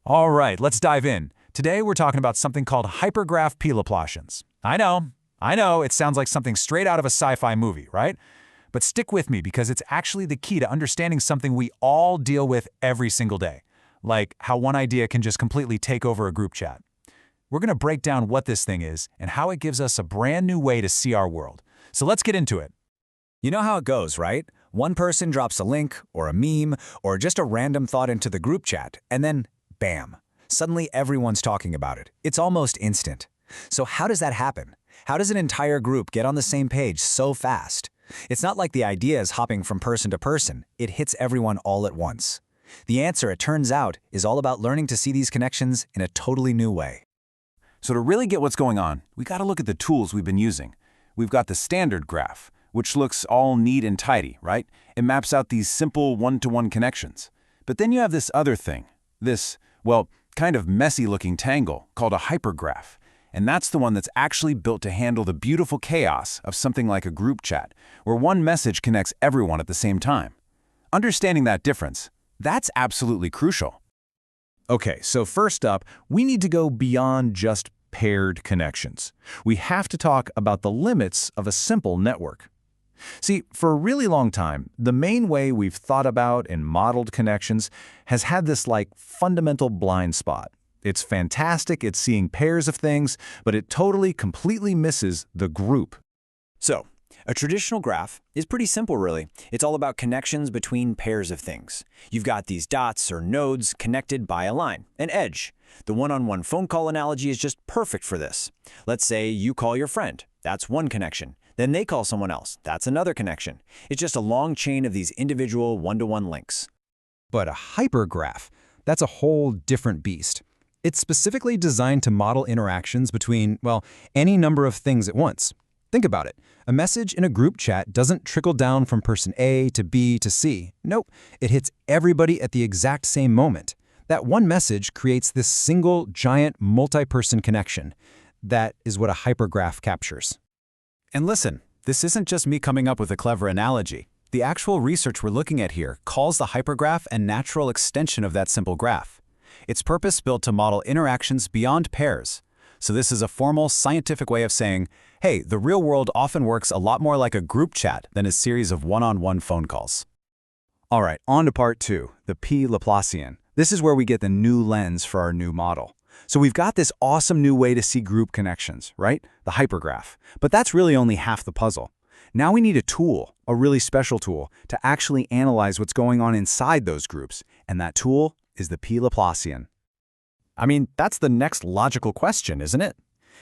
All right, let's dive in. Today we're talking about something called hypergraph p-Laplacians. I know, it sounds like something straight out of a sci-fi movie, right? But stick with me because it's actually the key to understanding something we all deal with every single day, like how one idea can just completely take over a group chat. We're going to break down what this thing is and how it gives us a brand new way to see our world. So let's get into it. You know how it goes, right? One person drops a link, or a meme, or just a random thought into the group chat, and then, bam, suddenly everyone's talking about it. It's almost instant. So how does that happen? How does an entire group get on the same page so fast? It's not like the idea is hopping from person to person. It hits everyone all at once. The answer, it turns out, is all about learning to see these connections in a totally new way. So to really get what's going on, we got to look at the tools we've been using. We've got the standard graph, which looks all neat and tidy, right? It maps out these simple one-to-one connections. But then you have this other thing, this, well, kind of messy-looking tangle called a hypergraph. And that's the one that's actually built to handle the beautiful chaos of something like a group chat, where one message connects everyone at the same time. Understanding that difference, that's absolutely crucial. Okay, so first up, we need to go beyond just paired connections. We have to talk about the limits of a simple network. See, for a really long time, the main way we've thought about and modeled connections has had this fundamental blind spot. It's fantastic at seeing pairs of things, but it totally, completely misses the group. So, a traditional graph is pretty simple, really. It's all about connections between pairs of things. You've got these dots or nodes connected by a line, an edge. The one-on-one phone call analogy is just perfect for this. Let's say you call your friend. That's one connection. Then they call someone else. That's another connection. It's just a long chain of these individual one-to-one links. But a hypergraph, that's a whole different beast. It's specifically designed to model interactions between, well, any number of things at once. Think about it. A message in a group chat doesn't trickle down from person A to B to C. Nope, it hits everybody at the exact same moment. That one message creates this single, giant, multi-person connection. That is what a hypergraph captures. And listen, this isn't just me coming up with a clever analogy. The actual research we're looking at here calls the hypergraph a natural extension of that simple graph. It's purpose-built to model interactions beyond pairs. So this is a formal, scientific way of saying, hey, the real world often works a lot more like a group chat than a series of one-on-one phone calls. All right, on to part two, the p-Laplacian. This is where we get the new lens for our new model. So we've got this awesome new way to see group connections, right? The hypergraph. But that's really only half the puzzle. Now we need a tool, a really special tool, to actually analyze what's going on inside those groups. And that tool is the p-Laplacian. I mean, that's the next logical question, isn't it?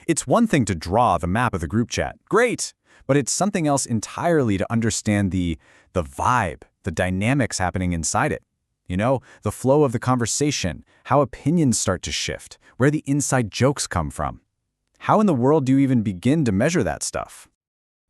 It's one thing to draw the map of the group chat. Great! But it's something else entirely to understand the vibe, the dynamics happening inside it. You know, the flow of the conversation, how opinions start to shift, where the inside jokes come from. How in the world do you even begin to measure that stuff?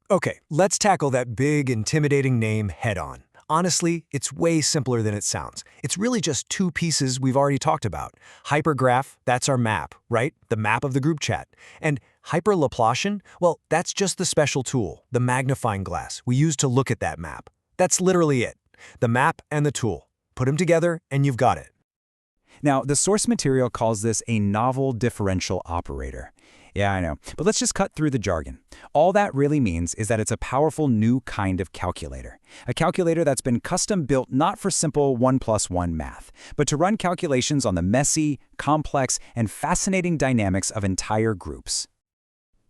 Okay, let's tackle that big, intimidating name head-on. Honestly, it's way simpler than it sounds. It's really just two pieces we've already talked about. Hypergraph, that's our map, right? The map of the group chat. And Hyperlaplacian, well, that's just the special tool, the magnifying glass we use to look at that map. That's literally it. The map and the tool. Put them together and you've got it. Now, the source material calls this a novel differential operator. Yeah, I know, but let's just cut through the jargon. All that really means is that it's a powerful new kind of calculator. A calculator that's been custom-built not for simple 1+1 math, but to run calculations on the messy, complex, and fascinating dynamics of entire groups.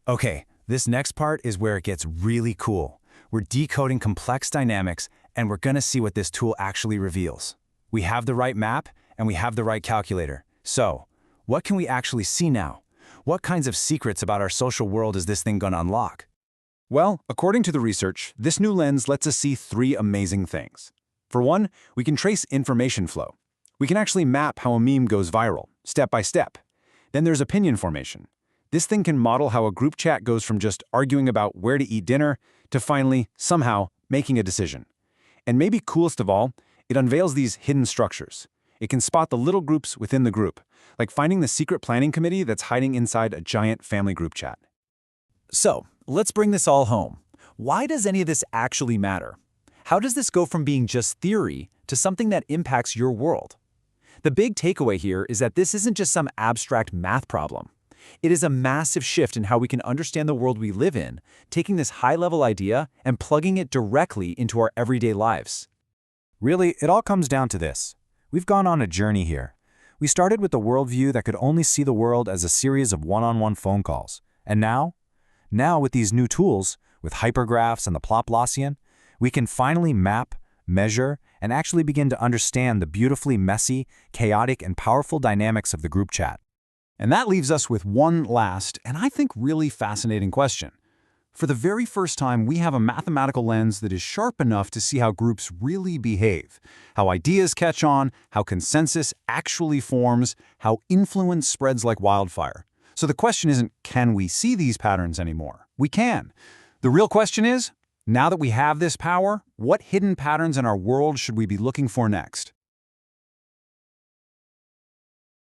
Okay, this next part is where it gets really cool. We're decoding complex dynamics, and we're going to see what this tool actually reveals. We have the right map, and we have the right calculator. So, what can we actually see now? What kinds of secrets about our social world is this thing going to unlock? Well, according to the research, this new lens lets us see three amazing things. For one, we can trace information flow. We can actually map how a meme goes viral, step by step. Then there's opinion formation. This thing can model how a group chat goes from just arguing about where to eat dinner to finally, somehow, making a decision. And maybe coolest of all, it unveils these hidden structures. It can spot the little groups within the group, like finding the secret planning committee that's hiding inside a giant family group chat. So, let's bring this all home. Why does any of this actually matter? How does this go from being just theory to something that impacts your world? The big takeaway here is that this isn't just some abstract math problem. It is a massive shift in how we can understand the world we live in, taking this high-level idea and plugging it directly into our everyday lives. Really, it all comes down to this. We've gone on a journey here. We started with a worldview that could only see the world as a series of one-on-one phone calls. And now with these new tools, with hypergraphs and the p-Laplacian, we can finally map, measure, and actually begin to understand the beautifully messy, chaotic, and powerful dynamics of the group chat. And that leaves us with one last, and I think really fascinating question. For the very first time, we have a mathematical lens that is sharp enough to see how groups really behave, how ideas catch on, how consensus actually forms, how influence spreads like wildfire. So the question isn't, can we see these patterns anymore? We can. The real question is, now that we have this power, what hidden patterns in our world should we be looking for next?